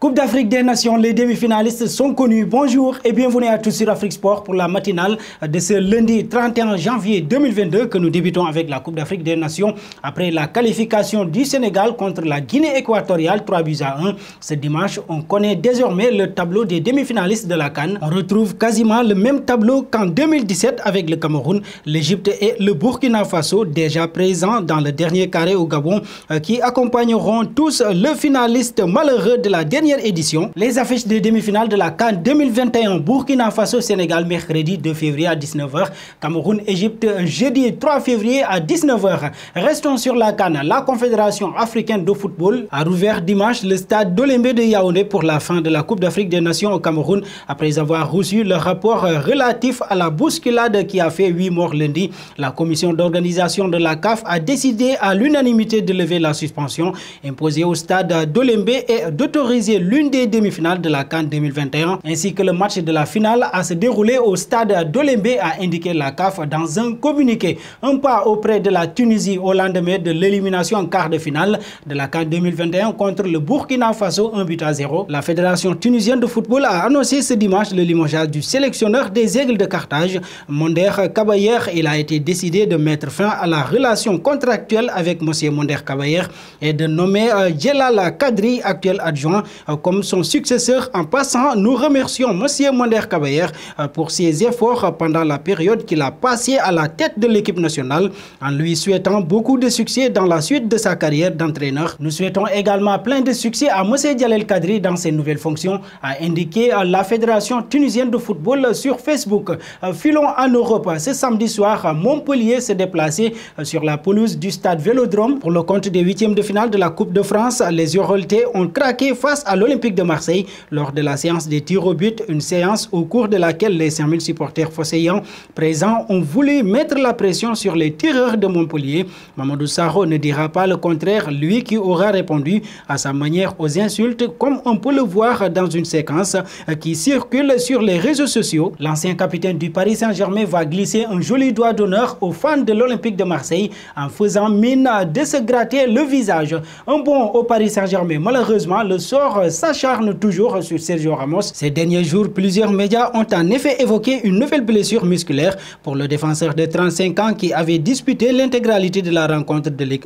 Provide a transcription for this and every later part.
Coupe d'Afrique des Nations, les demi-finalistes sont connus. Bonjour et bienvenue à tous sur Afrique Sport pour la matinale de ce lundi 31 janvier 2022 que nous débutons avec la Coupe d'Afrique des Nations après la qualification du Sénégal contre la Guinée équatoriale 3-1. Ce dimanche, on connaît désormais le tableau des demi-finalistes de la CAN. On retrouve quasiment le même tableau qu'en 2017 avec le Cameroun, l'Égypte et le Burkina Faso déjà présents dans le dernier carré au Gabon qui accompagneront tous le finaliste malheureux de la dernière édition. Les affiches des demi-finales de la CAN 2021, Burkina Faso Sénégal mercredi 2 février à 19h, Cameroun Égypte jeudi 3 février à 19h. Restons sur la CAN. La Confédération africaine de football a rouvert dimanche le stade d'Olembe de Yaoundé pour la fin de la Coupe d'Afrique des Nations au Cameroun après avoir reçu le rapport relatif à la bousculade qui a fait 8 morts lundi. La commission d'organisation de la CAF a décidé à l'unanimité de lever la suspension imposée au stade d'Olembe et d'autoriser l'une des demi-finales de la CAN 2021 ainsi que le match de la finale à se dérouler au stade d'Olembe, a indiqué la CAF dans un communiqué. Un pas auprès de la Tunisie au lendemain de l'élimination en quart de finale de la CAN 2021 contre le Burkina Faso 1-0. La Fédération tunisienne de football a annoncé ce dimanche le limogeage du sélectionneur des Aigles de Carthage, Monder Kabayer. Il a été décidé de mettre fin à la relation contractuelle avec M. Monder Kabayer et de nommer Djelal Kadri, actuel adjoint, comme son successeur. En passant, nous remercions M. Monder Kabayer pour ses efforts pendant la période qu'il a passée à la tête de l'équipe nationale, en lui souhaitant beaucoup de succès dans la suite de sa carrière d'entraîneur. Nous souhaitons également plein de succès à M. Djelal Kadri dans ses nouvelles fonctions, a indiqué la Fédération tunisienne de football sur Facebook. Filons en Europe. Ce samedi soir, Montpellier s'est déplacé sur la pelouse du stade Vélodrome pour le compte des huitièmes de finale de la Coupe de France. Les Uroltais ont craqué face à l'Olympique de Marseille lors de la séance des tirs au but, une séance au cours de laquelle les 5000 supporters phocéens présents ont voulu mettre la pression sur les tireurs de Montpellier. Mamadou Sakho ne dira pas le contraire, lui qui aura répondu à sa manière aux insultes, comme on peut le voir dans une séquence qui circule sur les réseaux sociaux. L'ancien capitaine du Paris Saint-Germain va glisser un joli doigt d'honneur aux fans de l'Olympique de Marseille en faisant mine de se gratter le visage. Un bon au Paris Saint-Germain. Malheureusement, le sort s'acharne toujours sur Sergio Ramos. Ces derniers jours, plusieurs médias ont en effet évoqué une nouvelle blessure musculaire pour le défenseur de 35 ans qui avait disputé l'intégralité de la rencontre de Ligue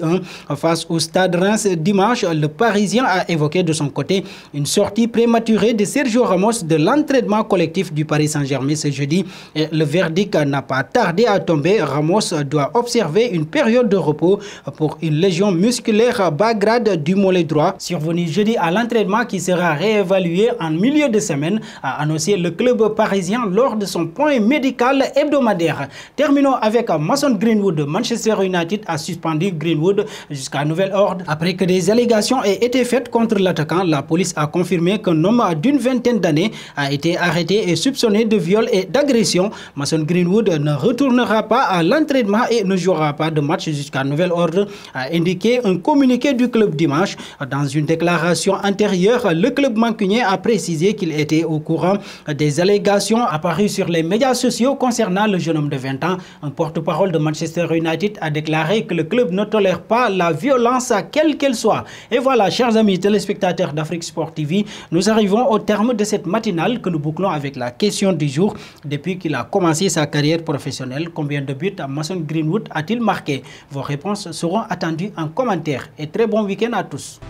1 face au Stade Reims dimanche. Le Parisien a évoqué de son côté une sortie prématurée de Sergio Ramos de l'entraînement collectif du Paris Saint-Germain ce jeudi. Et le verdict n'a pas tardé à tomber. Ramos doit observer une période de repos pour une lésion musculaire bas grade du mollet droit survenue jeudi à l'entraînement qui sera réévalué en milieu de semaine, a annoncé le club parisien lors de son point médical hebdomadaire. Terminons avec Mason Greenwood. Manchester United a suspendu Greenwood jusqu'à nouvel ordre après que des allégations aient été faites contre l'attaquant. La police a confirmé qu'un homme d'une vingtaine d'années a été arrêté et soupçonné de viol et d'agression. Mason Greenwood ne retournera pas à l'entraînement et ne jouera pas de match jusqu'à nouvel ordre, a indiqué un communiqué du club dimanche. Dans une déclaration antérieure, le club mancunien a précisé qu'il était au courant des allégations apparues sur les médias sociaux concernant le jeune homme de 20 ans. Un porte-parole de Manchester United a déclaré que le club ne tolère pas la violence quelle qu'elle soit. Et voilà, chers amis téléspectateurs d'Afrique Sport TV, nous arrivons au terme de cette matinale que nous bouclons avec la question du jour. Depuis qu'il a commencé sa carrière professionnelle, combien de buts Mason Greenwood a-t-il marqué? Vos réponses seront attendues en commentaire. Et très bon week-end à tous.